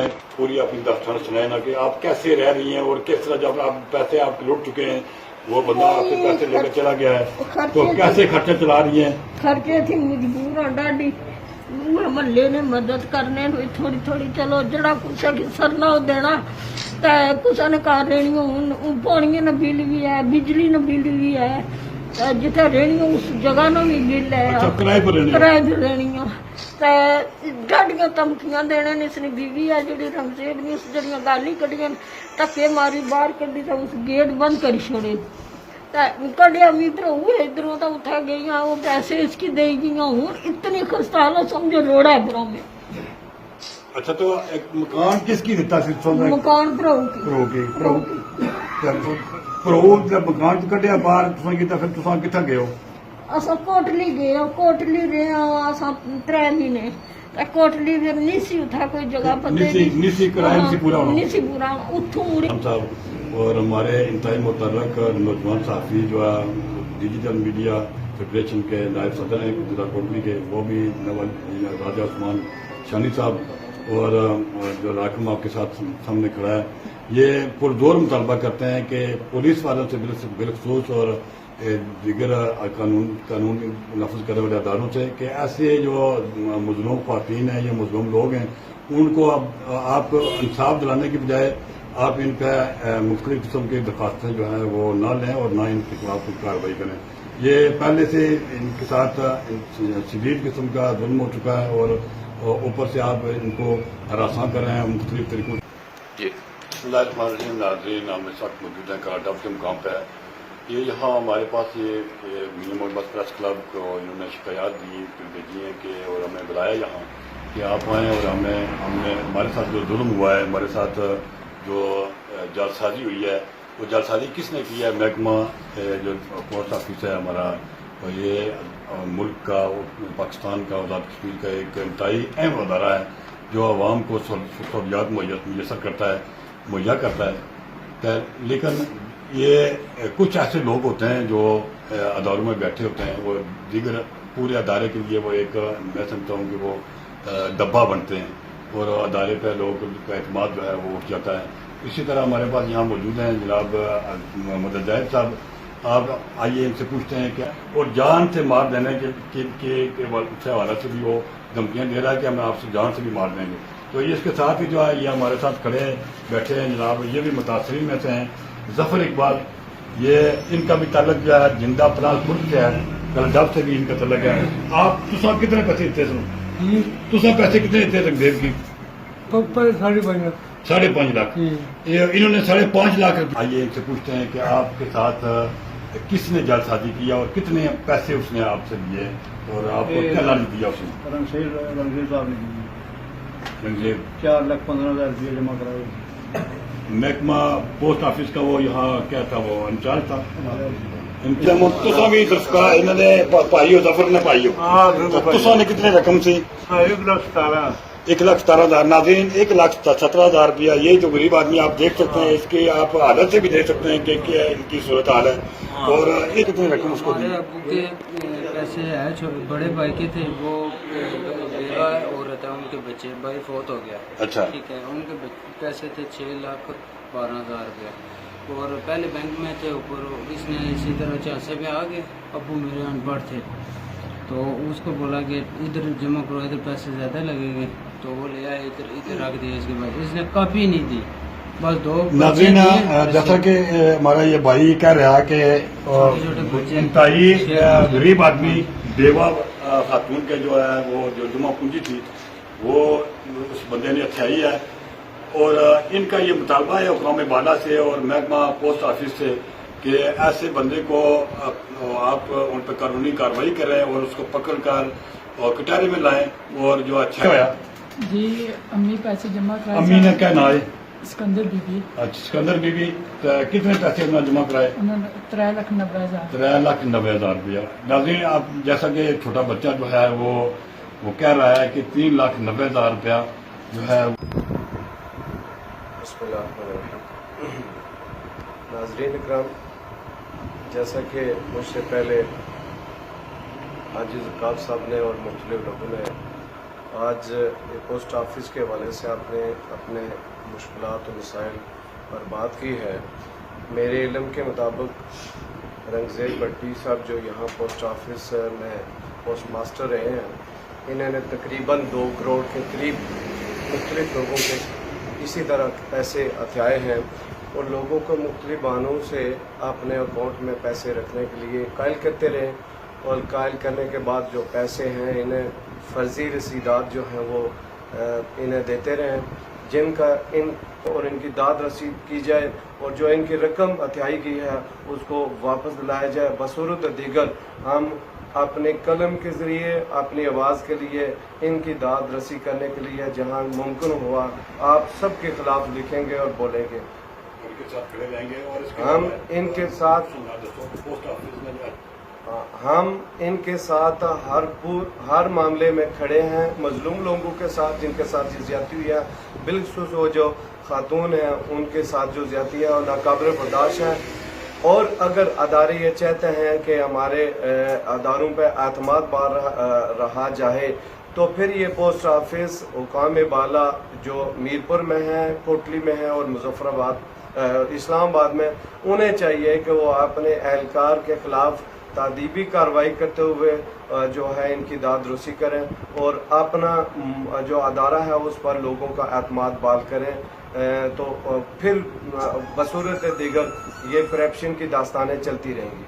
हमें पूरी अपनी दास्तान सुनाए ना कि आप कैसे रह रही हैं और किस तरह जब आप पैसे आप लूट चुके हैं, वो बंदा आपसे पैसे लेकर चला गया है, तो कैसे खर्चे चला रही हैं? खर्चे थी मजबूर हाँ डाडी महल्ले ने मदद करने थोड़ी थोड़ी चलो जड़ा कुछ सरना हो देना तो कुछ ने कर रही हूँ पानी न बिल भी है बिजली न बिल भी है जिथे रहनी उस जगह न भी बिल है। अच्छा, किराए पर रहनी डाडियां धमकियां देने ने इसने बीवी है जी रंगसेब ने उस जड़ियां गाली कढ़ियां धक्के मारी बाहर कढ़ी तो उस गेट बंद करी छोड़े कढ़िया भी इधरों तो उठा गई वो पैसे इसकी दे गई हूँ इतनी खस्ता हालत समझो रोड़ा है घरों में। अच्छा, तो एक मकान किसकी दिता मकान जब मकान च कढ़िया बाहर फिर तुसा कित्थे गए हो? असा कोटली गए कोटली रहे असा 3 महीने कोटली फिर नहीं सी उठा कोई जगह पता नहीं किराया नहीं सी पूरा उठू मुड़ी और हमारे इंतहाई मुतर्रक नौजवान साथी जो है डिजिटल मीडिया फेडरेशन के नायब सदर हैं गुजरा कोटली के, वो भी राजा उस्मान शानी साहब और जो राकम आपके साथ सामने खड़ा है, ये पुरजोर मुतालबा करते हैं कि पुलिस वालों से बिलखसूस और दीगर कानून नफज करने वाले अदारों से कि ऐसे जो मजलूम ख्वातीन हैं या मजलूम लोग हैं उनको आप इंसाफ दिलाने की बजाय आप इन पर मुख्तलिफ किस्म की दरखास्तें जो हैं वो ना लें और ना इनके खिलाफ कोई कार्रवाई करें। ये पहले से इनके साथ शदीद किस्म का जुल्म हो चुका है और ऊपर से आप इनको हरासा कर रहे हैं मुख्तलिफ तरीकों से। नाज़रीन हम इस वक्त मौजूद हैं कराडब के मुकाम पर। ये यहाँ हमारे पास ये मोहम्मद प्रेस क्लब को इन्होंने शिकायत दी भेजी है कि और हमें बुलाया यहाँ कि आप आएँ और हमने हमारे साथ जो जुल्म हुआ है, हमारे साथ जो जालसाजी हुई है, वो जालसाजी किसने की है? महकमा जो पोस्ट ऑफिस है हमारा, और ये मुल्क का पाकिस्तान का आज़ाद कश्मीर का एक इंतहाई अहम अदारा है जो आवाम को सहूलियात मुहैया करता है। लेकिन ये कुछ ऐसे लोग होते हैं जो अदारों में बैठे होते हैं, वो दीगर पूरे अदारे के लिए वो एक मैं समझता हूँ कि वो डब्बा बनते हैं और अदारे पर लोगों का एतमाद जो है वो उठ जाता है। इसी तरह हमारे पास यहाँ मौजूद हैं जनाब मोहम्मद जाहिद साहब, आप आइए इनसे पूछते हैं क्या, और जान से मार देने के हवाले से भी वो धमकियाँ दे रहा है कि हम आपसे जान से भी मार देंगे। तो ये इसके साथ ही जो है ये हमारे साथ खड़े बैठे हैं जनाब, ये भी मुतासरीन में से हैं। जफर इकबाल, ये इनका भी ताल्लुक जो है जिंदा पलास मुल्क से है, कराडब से भी इनका ताल्लुक है। आप तुसा कितने पैसे देते सुनो? तुसा पैसे कितने देते रंगदेव की? 5.5 लाख। ये इन्होंने 5.5 लाख। आइए इनसे पूछते हैं कि आपके साथ किसने जालसाजी किया और कितने पैसे उसने आपसे लिए और आपको क्या लालच दिया उसने? रंगसेब साहब ने रंगसेब 4,15,000 रुपये जमा कराए। महकमा पोस्ट ऑफिस का वो यहाँ क्या था, वो इंचार्ज था। तुसा भी दरख्वास्त इन्होंने पाई हो, जफर ने पाई हो, तुसा ने कितने रकम से? 1,17,000। नाज़रीन 1,17,000 रुपया, ये जो गरीब आदमी आप देख सकते हैं, इसकी आप हालत से भी देख सकते हैं कि क्या इनकी सूरत हाल है। और ये कितनी रकम उसको दी? अबू के पैसे है, बड़े भाई के थे, वो बेवा औरत है, उनके बच्चे, भाई फौत हो गया। अच्छा, ठीक है, उनके पैसे थे 6,12,000 रुपया और पहले बैंक में थे ऊपर, इसने इसी तरह चांसे पे आ गए। अबू मेरे अनपढ़ थे तो उसको बोला कि इधर जमा करो, इधर पैसे ज़्यादा लगेंगे, तो वो ले आए, इधर रख दिया। इसके बाद इसने काफ़ी नहीं दी, बस 2 नाज़रीन जैसा कि हमारा ये भाई कह रहा है कि इंतहाई गरीब आदमी बेवा खातून के जो है वो जो जमा पूंजी थी वो उस बंदे ने हथियाई है और इनका ये मुतालबा है हुक्म बाला से और महकमा पोस्ट ऑफिस से कि ऐसे बंदे को आप उन पर कानूनी कार्रवाई करें और उसको पकड़ कर और कटहरे में लाएं। और जो अच्छा होया जी, अम्मी पैसे जमा कराए। अम्मी ने क्या ना है? सिकंदर बीबी। अच्छा, सिकंदर बीबी। तो कितने पैसे उन्होंने जमा कराए? उन्होंने 3,90,000। 3,90,000 रुपया। नाज़रीन आप जैसा कि छोटा बच्चा जो है वो कह रहा है कि 3,90,000 रुपया जो है। नाज़रीन इकराम, जैसा कि मुझसे पहले हाजी ज़कात साहब ने और मुख्तलिफ लोगों ने آج پوسٹ آفس کے حوالے سے آپ نے اپنے مشکلات و مسائل پر بات کی ہے. میرے علم کے مطابق رنگزیب بٹی صاحب جو یہاں پوسٹ آفس میں پوسٹ ماسٹر رہے ہیں، انہوں نے تقریباً 2 کروڑ کے قریب مختلف لوگوں کے اسی طرح پیسے عطائے ہیں، اور لوگوں کو مختلف بہانوں سے اپنے اکاؤنٹ میں پیسے رکھنے کے لیے قائل کرتے رہے، اور قائل کرنے کے بعد جو پیسے ہیں انہیں فرضی رسیدات جو ہیں وہ انہیں دیتے رہیں، جن کا اور ان کی داد رسید کی جائے، اور جو ان کی رقم عطائی کی ہے اس کو واپس دلایا جائے. بصورت دیگر ہم اپنے قلم کے ذریعے اپنی آواز کے لیے ان کی داد رسی کرنے کے لیے جہاں ممکن ہوا آپ سب کے خلاف لکھیں گے اور بولیں گے. ان کے ساتھ کھڑے رہیں گے اور ہم ان کے ساتھ پوسٹ آفس میں ہم ان کے ساتھ ہر معاملے میں کھڑے ہیں، مظلوم لوگوں کے ساتھ جن کے ساتھ یہ زیادتی ہوئی ہے، بالخصوص وہ جو خاتون ہیں ان کے ساتھ جو زیادتی ہے اور ناقابل برداشت ہے. اور اگر ادارے یہ چاہتے ہیں کہ ہمارے اداروں پہ اعتماد بار رہا جائے تو پھر یہ پوسٹ آفس حکام بالا جو میرپور میں ہے، کوٹلی میں ہے اور مظفر آباد اسلام آباد میں، انہیں چاہیے کہ وہ اپنے اہلکار کے خلاف تادیبی کارروائی کرتے ہوئے جو ہے ان کی داد رسی کریں اور اپنا جو ادارہ ہے اس پر لوگوں کا اعتماد بحال کریں. تو پھر بصورت دیگر یہ کرپشن کی داستانیں چلتی رہیں گی.